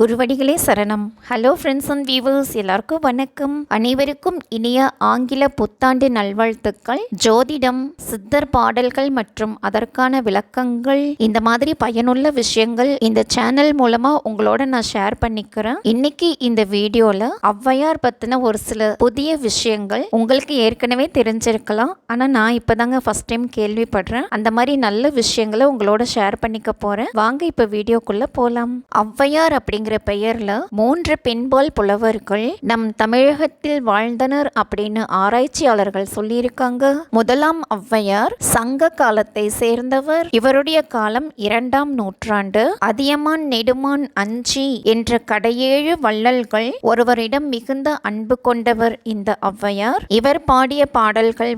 குருவடிகளே சரணம். Hello friends and viewers, எல்லாருக்கும் வணக்கம். அனைவருக்கும் இனிய ஆங்கில புத்தாண்டு நல்வாழ்த்துக்கள். ஜோதிடம், சித்தர் பாடல்கள் மற்றும் அதற்கான விளக்கங்கள், இந்த மாதிரி பயனுள்ள விஷயங்கள் இந்த சேனல் மூலமா உங்களோட நான் ஷேர் பண்ணிக்கிறேன். இன்னைக்கு இந்த வீடியோல ஔவையார் பத்தின ஒரு சில புதிய விஷயங்கள் உங்களுக்கு ஏற்கனவே தெரிஞ்சிருக்கலாம். ஆனா நான் இப்பதாங்க ஃபர்ஸ்ட் டைம் கேள்விப்படுறேன். அந்த மாதிரி நல்ல விஷயங்களை உங்களோட ஷேர் பண்ணிக்க போறேன். வாங்க இப்ப வீடியோக்குள்ள போலாம். ஔவையார் அப்படிங்கிற பெயர்ல 3 பெண்பால் புலவர்கள் நம் தமிழகத்தில் வாழ்ந்தனர் அப்படின்னு ஆராய்ச்சியாளர்கள் சொல்லியிருக்காங்க. முதலாம் ஔவையார் சங்க காலத்தை சேர்ந்தவர். இவருடைய காலம் 2ஆம் நூற்றாண்டு. அதியமான் நெடுமான் அஞ்சி என்ற கடையேழு வள்ளல்கள் ஒருவரிடம் மிகுந்த அன்பு கொண்டவர் இந்த ஔவையார். இவர் பாடிய பாடல்கள்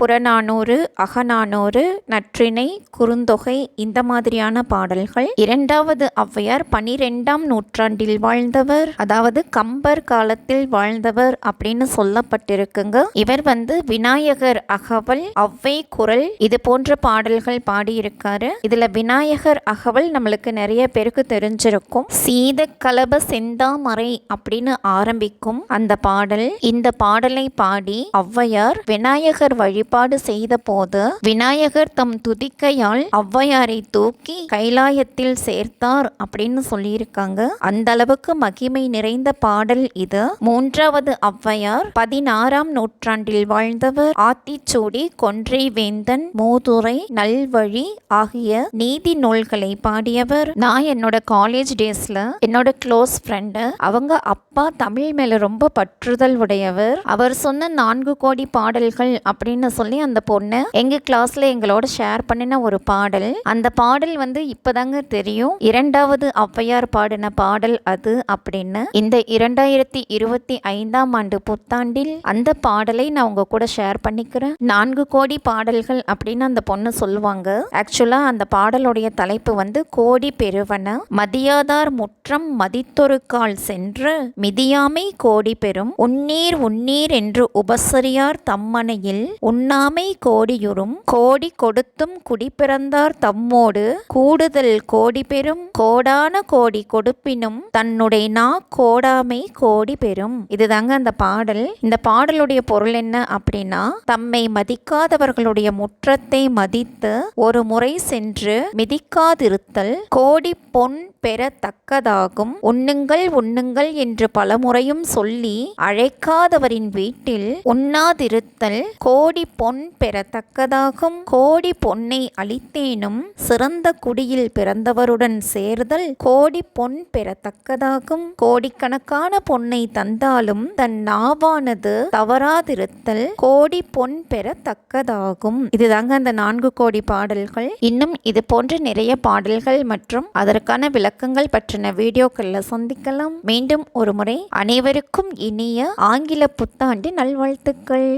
புறநானூறு, அகநானூறு, நற்றிணை, குறுந்தொகை, இந்த மாதிரியான பாடல்கள். 2வது ஔவையார் 12ஆம் நூற்றாண்டில் வாழ்ந்தவர், அதாவது கம்பர் காலத்தில் வாழ்ந்தவர் அப்படின்னு சொல்லப்பட்டிருக்குங்க. இவர் விநாயகர் அகவல், ஔவை குறள், இது போன்ற பாடல்கள் பாடியிருக்காரு. இதுல விநாயகர் அகவல் நம்மளுக்கு நிறைய பேருக்கு தெரிஞ்சிருக்கும். சீத கலப செந்தாமரை அப்படின்னு ஆரம்பிக்கும் அந்த பாடல். இந்த பாடலை பாடி ஔவையார் விநாயகர் வழிபாடு செய்த போது விநாயகர் தம் துதிக்கையால் ஔவையாரை தூக்கி கைலாயத்தில் சேர்த்தார் அப்படின்னு சொல்லியிருக்காங்க. அந்த அளவுக்கு மகிமை நிறைந்த பாடல் இது. 3வது ஔவையார் 16ஆம் நூற்றாண்டில் வாழ்ந்தவர். ஆத்திச்சூடி, கொன்றை வேந்தன், மூதுரை, நல்வழி ஆகிய நீதி நூல்களை பாடியவர். நான் என்னோட காலேஜ் டேஸ்ல என்னோட க்ளோஸ் ஃப்ரெண்டு, அவங்க அப்பா தமிழ் மேல ரொம்ப பற்றுதல் உடையவர். அவர் சொன்ன 4 கோடி பாடல்கள் அப்படின்னு சொல்லி அந்த பொண்ணு எங்க கிளாஸ்ல எங்களோட ஷேர் பண்ணின ஒரு பாடல். அந்த பாடல் இப்பதாங்க தெரியும் 2வது ஔவையார் பாடின பாடல் அது அப்படின்னு. இந்த 2025ஆம் ஆண்டு புத்தாண்டில் அந்த பாடலை நான் உங்க கூட ஷேர் பண்ணிக்கிறேன். 4 கோடி பாடல்கள் அப்படின்னு அந்த பொண்ணு சொல்லுவாங்க. ஆக்சுவலா அந்த பாடலுடைய தலைப்பு கோடி பெருவன மதியாதார் முற்றம் மதித்தொரு கால் சென்று மிதியாமை கோடி பெறும் உன்னீர் உன்னீர் என்று உபசரியார் தம்மனையில் உண்ணாமை கோடியுறும் கோடி கொடுத்தும் குடிபிறந்தார் தம்மோடு கூடுதல் கோடி பெறும் கோடான கோடி கொடுப்பினும் தன்னுடைய நா கோடாமை கோடி பெறும். இதுதாங்க அந்த பாடல். இந்த பாடலுடைய பொருள் என்ன அப்படின்னா, தம்மை மதிக்காதவர்களுடைய முற்றத்தை மதித்து ஒரு முறை சென்று மிதிக்காதிருத்தல் கோடி பொன் பெறத்தக்கதாகும். உண்ணுங்கள் உண்ணுங்கள் என்று பலமுறையும் சொல்லி அழைக்காதவரின் வீட்டில் உண்ணாதிருத்தல் கோடி பொன் பெறத்தக்கதாகும். கோடி பொன்னை அளித்தேனும் சிறந்த குடியில் பிறந்தவருடன் சேர்தல் கோடி பொன் பெறத்தக்கதாகும். கோடிக்கணக்கான பொன்னை தந்தாலும் தன் நாவானது தவறாதிருத்தல் கோடி பொன் பெறத்தக்கதாகும். இதுதாங்க அந்த 4 கோடி பாடல்கள். இன்னும் இது போன்ற நிறைய பாடல்கள் மற்றும் அதற்கான விளக்கங்கள் பற்றின வீடியோக்கள்ல சந்திக்கலாம். மீண்டும் ஒரு முறை அனைவருக்கும் இனிய ஆங்கில புத்தாண்டு நல்வாழ்த்துக்கள்.